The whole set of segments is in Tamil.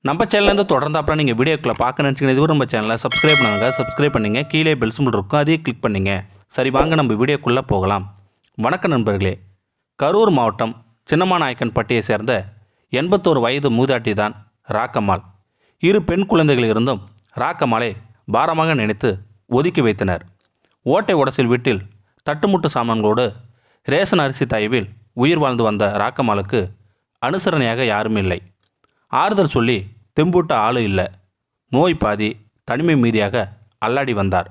நம்ம சேனல்லேருந்து தொடர்ந்தாப்புல நீங்கள் வீடியோக்களை பார்க்க நினச்சிங்கன்னா இதுவரை நம்ம சேனலை சப்ஸ்கிரைப் பண்ணுங்கள். சப்ஸ்கிரைப் பண்ணிங்க. கீழே பெல் சிம்பிள் இருக்கும், அதையும் கிளிக் பண்ணிங்க. சரி, வாங்க நம்ம வீடியோக்குள்ளே போகலாம். வணக்கம் நண்பர்களே. கரூர் மாவட்டம் சின்னமாநாயக்கன்பட்டியை சேர்ந்த 81 வயது மூதாட்டி தான் ராக்கம்மாள். 2 பெண் குழந்தைகள் இருந்தும் ராக்கம்மாளை பாரமாக நினைத்து ஒதுக்கி வைத்தனர். ஓட்டை உடசில் வீட்டில் தட்டுமுட்டு சாமான்களோடு ரேஷன் அரிசி தயவில் உயிர் வாழ்ந்து வந்த ராக்கம்மாளுக்கு அனுசரணையாக யாரும் இல்லை. ஆறுதல் சொல்லி தெம்பூட்ட ஆளு இல்லை. நோய் பாதி, தனிமை மீதியாக அல்லாடி வந்தார்.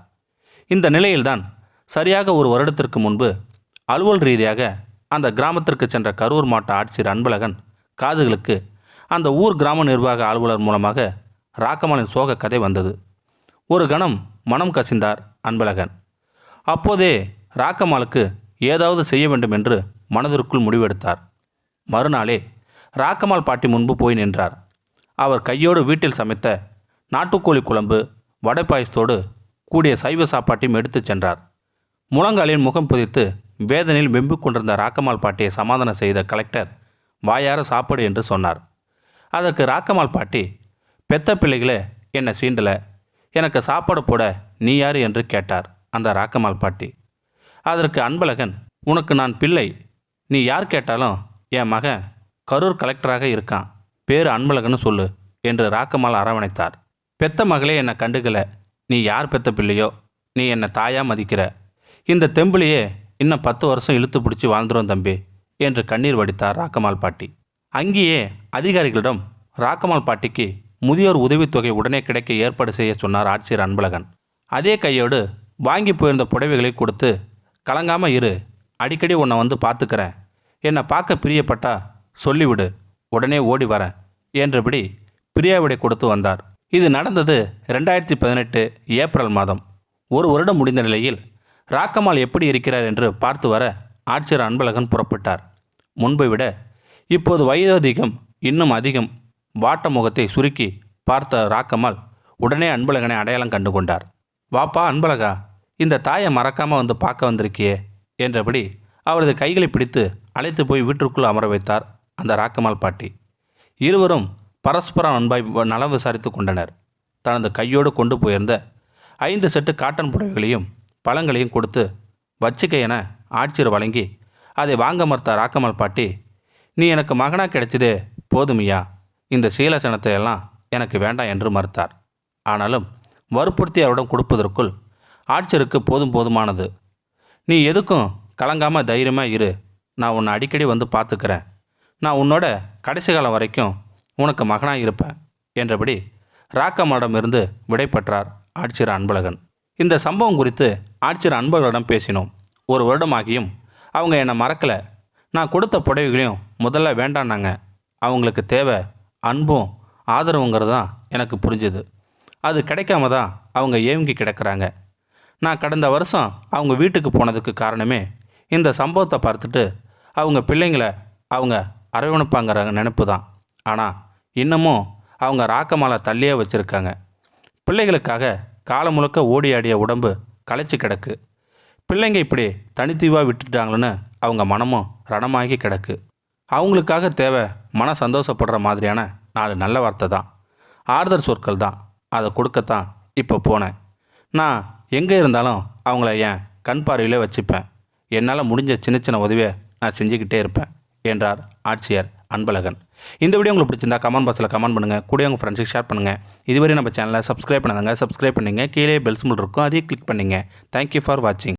இந்த நிலையில்தான் சரியாக 1 வருடத்திற்கு முன்பு அலுவல் ரீதியாக அந்த கிராமத்திற்கு சென்ற கரூர் மாவட்ட ஆட்சியர் அன்பழகன் காதுகளுக்கு அந்த ஊர் கிராம நிர்வாக அலுவலர் மூலமாக ராக்கம்மாளின் சோக கதை வந்தது. ஒரு கணம் மனம் கசிந்தார் அன்பழகன். அப்போதே ராக்கம்மாளுக்கு ஏதாவது செய்ய வேண்டும் என்று மனதிற்குள் முடிவெடுத்தார். மறுநாளே ராக்கம்மாள் பாட்டி முன்பு போய் நின்றார். அவர் கையோடு வீட்டில் சமைத்த நாட்டுக்கோழி குழம்பு, வடை பாயசத்தோடு கூடிய சைவ சாப்பாட்டையும் எடுத்துச் சென்றார். முழங்காலில் முகம் புதைத்து வேதனையில் வெம்பு கொண்டிருந்த ராக்கம்மாள் பாட்டியை சமாதானம் செய்த கலெக்டர் வாயார சாப்பாடு என்று சொன்னார். அதற்கு ராக்கம்மாள் பாட்டி, பெத்த பிள்ளைகளே என்னை சீண்டலை, எனக்கு சாப்பாடு போட நீ யார் என்று கேட்டார் அந்த ராக்கம்மாள் பாட்டி. அதற்கு அன்பழகன், உனக்கு நான் பிள்ளை, நீ யார் கேட்டாலும் என் மகன் கரூர் கலெக்டராக இருக்கான், பேர் அன்பழகன்னு சொல்லு என்று ராக்கம்மாள் அரவணைத்தார். பெத்த மகளே என்னை கண்டுக்கல, நீ யார் பெத்த பிள்ளையோ, நீ என்னை தாயா மதிக்கிற, இந்த தெம்பிளையே இன்னும் 10 வருஷம் இழுத்து பிடிச்சி வாழ்ந்துரும் தம்பி என்று கண்ணீர் வடித்தார் ராக்கம்மாள் பாட்டி. அங்கேயே அதிகாரிகளிடம் ராக்கம்மாள் பாட்டிக்கு முதியோர் உதவித்தொகை உடனே கிடைக்க ஏற்பாடு செய்ய சொன்னார் ஆட்சியர் அன்பழகன். அதே கையோடு வாங்கி போயிருந்த புடவைகளை கொடுத்து, கலங்காமல் இரு, அடிக்கடி உன்னை வந்து பார்த்துக்கிறேன், என்னை பார்க்க பிரியப்பட்டா சொல்லிவிடு, உடனே ஓடி வரேன் என்றபடி பிரியாவிடை கொடுத்து வந்தார். இது நடந்தது 2018 ஏப்ரல் மாதம். 1 வருடம் முடிந்த நிலையில் ராக்கம்மாள் எப்படி இருக்கிறார் என்று பார்த்து வர ஆட்சியர் அன்பழகன் புறப்பட்டார். முன்பை விட இப்போது வயது இன்னும் அதிகம். வாட்ட முகத்தை சுருக்கி பார்த்த ராக்கம்மாள் உடனே அன்பழகனை அடையாளம் கண்டு கொண்டார். வாப்பா அன்பழகா, இந்த தாயை மறக்காமல் வந்து பார்க்க வந்திருக்கியே என்றபடி அவரது கைகளை பிடித்து அழைத்து போய் வீட்டிற்குள் அமர வைத்தார் அந்த ராக்கம்மாள் பாட்டி. இருவரும் பரஸ்பரம் அன்பாய் நலம் விசாரித்து கொண்டனர். தனது கையோடு கொண்டு போயிருந்த 5 செட்டு காட்டன் புடவைகளையும் பழங்களையும் கொடுத்து வச்சுக்க என ஆட்சியர் வழங்கி அதை வாங்க மறுத்த ராக்கம்மாள் பாட்டி, நீ எனக்கு மகனாக கிடைச்சதே போதுமையா, இந்த சீலசனத்தை எல்லாம் எனக்கு வேண்டாம் என்று மறுத்தார். ஆனாலும் வற்புறுத்தி அவரிடம் கொடுப்பதற்குள் ஆட்சியருக்கு போதுமானது. நீ எதுக்கும் கலங்காமல் தைரியமாக இரு, நான் உன்னை அடிக்கடி வந்து பார்த்துக்கிறேன், நான் உன்னோட கடைசி காலம் வரைக்கும் உனக்கு மகனாக இருப்பேன் என்றபடி ராக்கம்மாளிடமிருந்து விடை பெற்றார் ஆட்சியர் அன்பழகன். இந்த சம்பவம் குறித்து ஆட்சியர் அன்பழகனிடம் பேசினோம். 1 வருடமாகியும் அவங்க என்னை மறக்கலை. நான் கொடுத்த புடவைகளையும் முதல்ல வேண்டான்னாங்க. அவங்களுக்கு தேவை அன்பும் ஆதரவுங்கிறது தான் எனக்கு புரிஞ்சுது. அது கிடைக்காம தான் அவங்க ஏங்கி கிடக்கிறாங்க. நான் கடந்த வருஷம் அவங்க வீட்டுக்கு போனதுக்கு காரணமே இந்த சம்பவத்தை பார்த்துட்டு அவங்க பிள்ளைங்களை அவங்க அரவணைப்பாங்கிற நினைப்பு தான். ஆனால் இன்னமும் அவங்க ராக்கம்மாளை தள்ளியே வச்சுருக்காங்க. பிள்ளைகளுக்காக காலம் முழுக்க ஓடி ஆடிய உடம்பு களைச்சி கிடக்கு. பிள்ளைங்க இப்படி தனித்தீவாக விட்டுட்டாங்களேன்னு அவங்க மனமும் ரணமாகி கிடக்கு. அவங்களுக்காக தேவை மன சந்தோஷப்படுற மாதிரியான 4 நல்ல வார்த்தை தான், ஆறுதல் சொற்கள் தான். அதை கொடுக்கத்தான் இப்போ போனேன். நான் எங்கே இருந்தாலும் அவங்கள என் கண் பார்வையிலே வச்சுப்பேன். என்னால் முடிஞ்ச சின்ன உதவியை நான் செஞ்சுக்கிட்டே இருப்பேன் என்றார் ஆட்சியர் அன்பழகன். இந்த வீடியோ உங்களுக்கு பிடிச்சிருந்தா கமெண்ட் பாக்ஸில் கமெண்ட் பண்ணுங்கள், கூட உங்கள் ஃப்ரெண்ட்ஸுக்கு ஷேர் பண்ணுங்கள். இதுவரை நம்ம சேனலை சப்ஸ்கிரைப் பண்ணாதாங்க சப்ஸ்கிரைப் பண்ணிங்க. கீழே பெல் சிம்பிள் இருக்கும், அதையும் கிளிக் பண்ணிங்க. தேங்க்யூ ஃபார் வாட்சிங்.